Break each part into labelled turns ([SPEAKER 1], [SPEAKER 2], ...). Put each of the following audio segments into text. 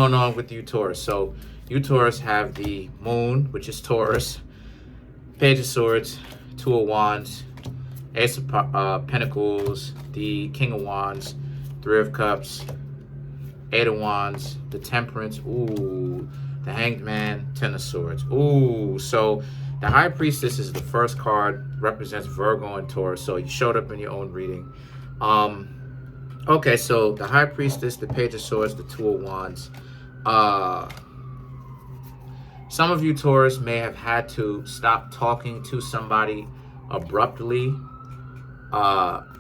[SPEAKER 1] Going on with you, Taurus. So you, Taurus, have the moon, which is Taurus, Page of Swords, Two of Wands, Ace of Pentacles, the King of Wands, Three of Cups, Eight of Wands, the Temperance, ooh, the Hanged Man, Ten of Swords. Ooh, so the High Priestess is the first card, represents Virgo and Taurus. So you showed up in your own reading. Okay, so the High Priestess, the Page of Swords, the Two of Wands. Some of you, Taurus, may have had to stop talking to somebody abruptly.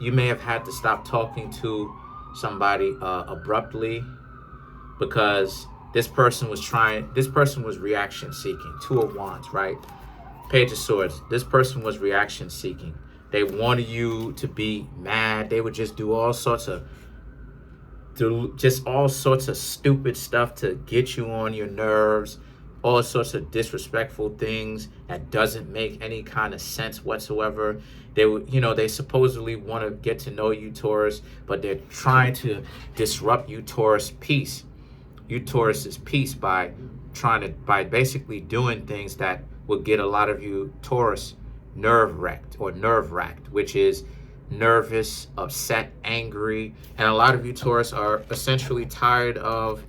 [SPEAKER 1] You may have had to stop talking to somebody abruptly because this person was reaction seeking. Two of Wands, right? Page of Swords. This person was reaction seeking. They wanted you to be mad. They would just do all sorts of stupid stuff to get you on your nerves, all sorts of disrespectful things that doesn't make any kind of sense whatsoever. They would, they supposedly want to get to know you, Taurus, but they're trying to disrupt you, Taurus' peace. You, Taurus's peace by basically doing things that will get a lot of you, Taurus, nerve-wracked, which is nervous, upset, angry. And a lot of you, Taurus, are essentially tired of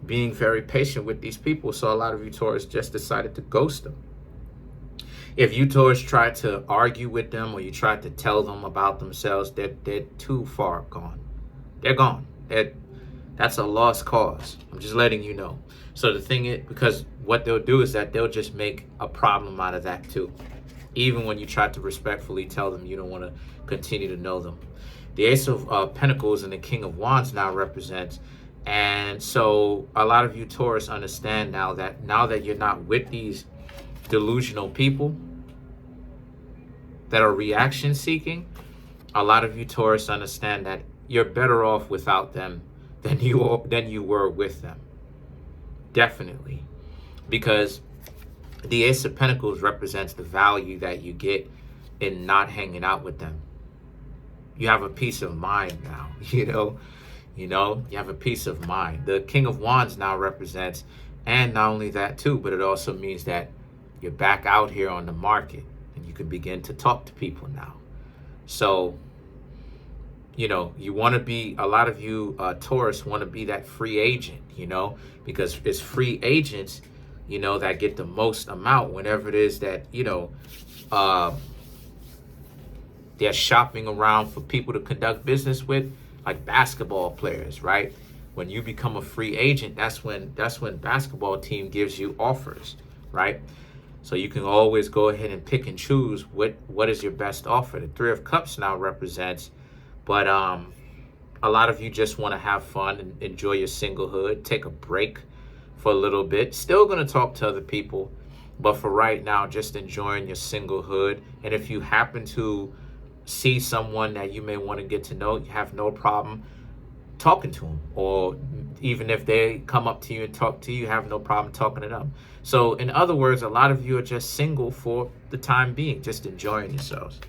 [SPEAKER 1] being very patient with these people. So a lot of you, Taurus, just decided to ghost them. If you, Taurus, tried to argue with them or you tried to tell them about themselves, they're too far gone. They're gone. That's a lost cause. I'm just letting you know. So the thing is, because what they'll do is that they'll just make a problem out of that too. Even when you try to respectfully tell them you don't want to continue to know them. The Ace of Pentacles and the King of Wands now represents. And so a lot of you, Taurus, understand now that you're not with these delusional people that are reaction seeking. A lot of you, Taurus, understand that you're better off without them than you were with them. Definitely. Because the Ace of Pentacles represents the value that you get in not hanging out with them. You have a peace of mind now, you have a peace of mind. The King of Wands now represents, and not only that too, but it also means that you're back out here on the market and you can begin to talk to people now. So, you want to be, a lot of you, Taurus, want to be that free agent, because it's free agents that get the most amount whenever it is that, they're shopping around for people to conduct business with, like basketball players, right? When you become a free agent, that's when basketball team gives you offers, right? So you can always go ahead and pick and choose what is your best offer. The Three of Cups now represents, but a lot of you just want to have fun and enjoy your singlehood, take a break for a little bit. Still going to talk to other people, but for right now, just enjoying your singlehood. And if you happen to see someone that you may want to get to know, you have no problem talking to them. Or even if they come up to you and talk to you, you have no problem talking to them. So in other words, a lot of you are just single for the time being, just enjoying yourselves.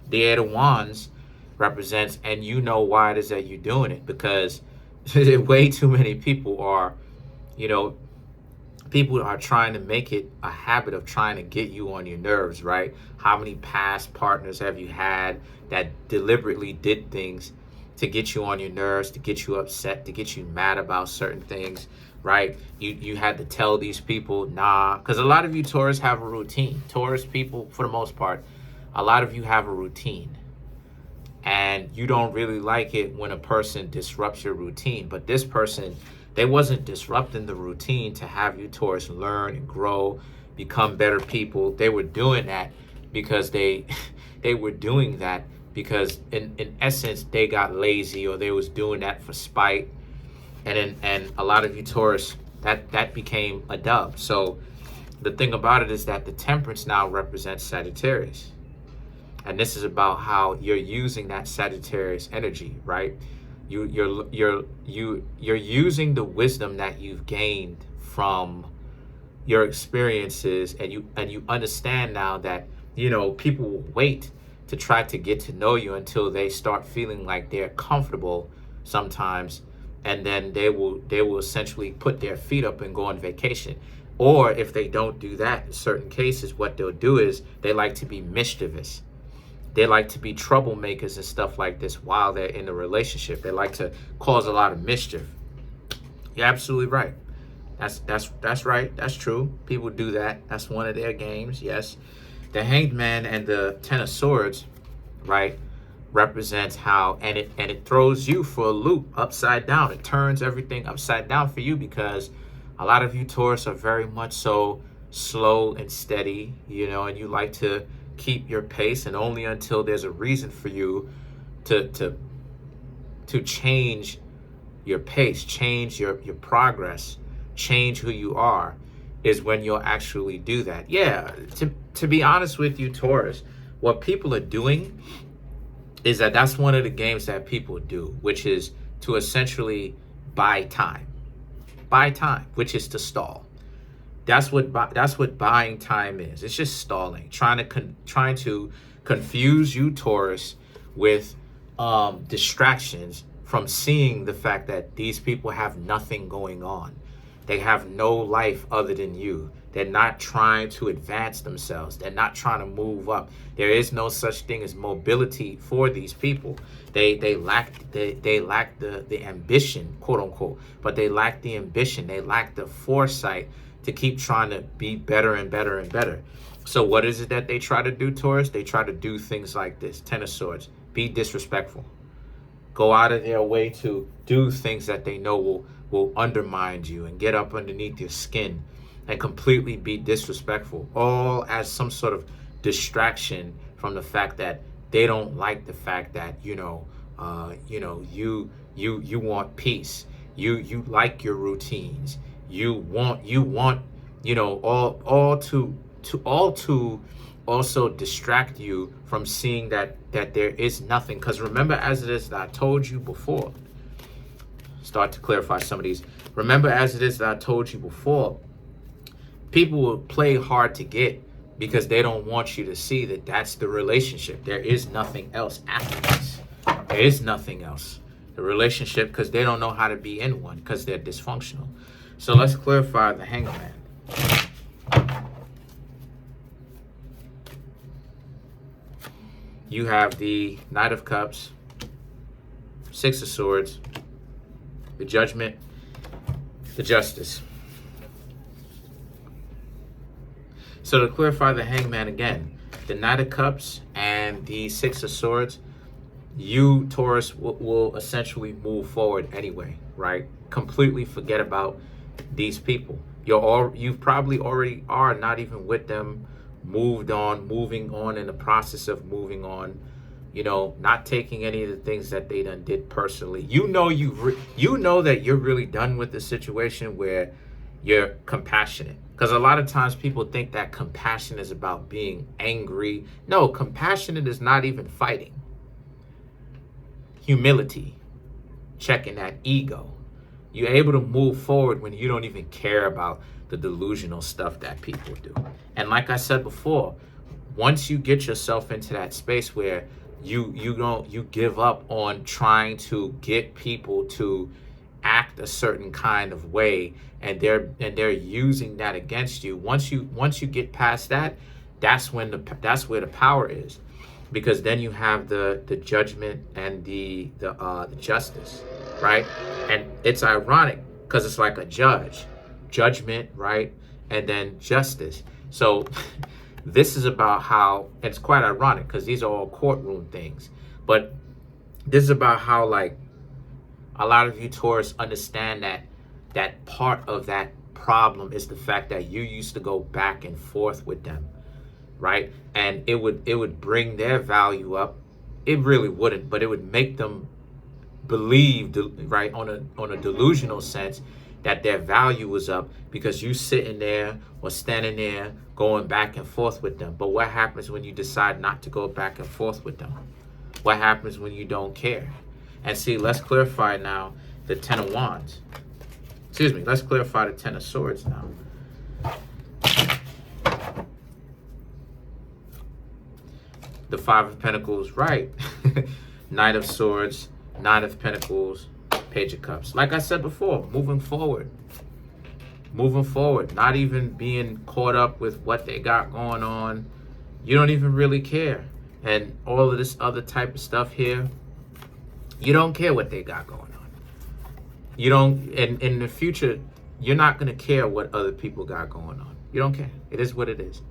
[SPEAKER 1] The Eight of Wands represents, and you know why it is that you're doing it, because way too many people are, people are trying to make it a habit of trying to get you on your nerves, right? How many past partners have you had that deliberately did things to get you on your nerves, to get you upset, to get you mad about certain things, right? You had to tell these people, nah, because a lot of you, Taurus, have a routine. Taurus people, for the most part, a lot of you have a routine. And you don't really like it when a person disrupts your routine. But this person, they wasn't disrupting the routine to have you, Taurus, learn and grow, become better people. They were doing that because they were doing that because in essence, they got lazy, or they was doing that for spite. And a lot of you, Taurus, that became a dub. So the thing about it is that the Temperance now represents Sagittarius. And this is about how you're using that Sagittarius energy, right? You're using the wisdom that you've gained from your experiences, and you understand now that people will wait to try to get to know you until they start feeling like they're comfortable sometimes and then they will essentially put their feet up and go on vacation. Or if they don't do that in certain cases, what they'll do is they like to be mischievous. They like to be troublemakers and stuff like this while they're in a relationship. They like to cause a lot of mischief. You're absolutely right. That's right. That's true. People do that. That's one of their games. Yes. The Hanged Man and the Ten of Swords, right, represents how, and it throws you for a loop upside down. It turns everything upside down for you, because a lot of you Taurus are very much so slow and steady, and you like to keep your pace, and only until there's a reason for you to change your pace, change your progress, change who you are, is when you'll actually do that. Yeah, to be honest with you, Taurus, what people are doing is that's one of the games that people do, which is to essentially buy time. Buy time, which is to stall. That's what buying time is. It's just stalling, trying to confuse you, Taurus, with distractions from seeing the fact that these people have nothing going on. They have no life other than you. They're not trying to advance themselves. They're not trying to move up. There is no such thing as mobility for these people. They lack the ambition, quote unquote, but they lack the ambition. They lack the foresight to keep trying to be better and better and better. So what is it that they try to do, Taurus? They try to do things like this. Ten of Swords. Be disrespectful. Go out of their way to do things that they know will undermine you and get up underneath your skin and completely be disrespectful, all as some sort of distraction from the fact that they don't like the fact that you want peace. You like your routines. You want all to also distract you from seeing that there is nothing. Because remember, as it is that I told you before, start to clarify some of these. Remember, as it is that I told you before, people will play hard to get because they don't want you to see that that's the relationship. There is nothing else after this. There is nothing else. The relationship, because they don't know how to be in one, because they're dysfunctional. So let's clarify the Hanged Man. You have the Knight of Cups, Six of Swords, the Judgment, the Justice. So to clarify the Hanged Man again, the Knight of Cups and the Six of Swords, you, Taurus, will essentially move forward anyway, right? Completely forget about these people. You probably already are not even with them, moving on in the process of moving on, not taking any of the things that they done did personally. You know that you're really done with the situation where you're compassionate. Because a lot of times people think that compassion is about being angry. No, compassionate is not even fighting. Humility, checking that ego. You're able to move forward when you don't even care about the delusional stuff that people do. And like I said before, once you get yourself into that space where you give up on trying to get people to act a certain kind of way, and they're using that against you. Once you get past that, that's where the power is, because then you have the Judgment and the Justice, right? And it's ironic because it's like a judgment, right, and then justice. So this is about how, and it's quite ironic because these are all courtroom things, but this is about how, like, a lot of you Taurus understand that part of that problem is the fact that you used to go back and forth with them, right? And it would bring their value up. It really wouldn't, but it would make them believe, right, on a delusional sense, that their value was up because you sitting there or standing there going back and forth with them. But what happens when you decide not to go back and forth with them? What happens when you don't care? And see, let's clarify now the Ten of Wands. Excuse me, let's clarify the Ten of Swords now. The Five of Pentacles, right. Knight of Swords, Nine of Pentacles, Page of Cups. Like I said before, moving forward. Moving forward. Not even being caught up with what they got going on. You don't even really care. And all of this other type of stuff here, you don't care what they got going on. You don't, in the future, you're not going to care what other people got going on. You don't care. It is what it is.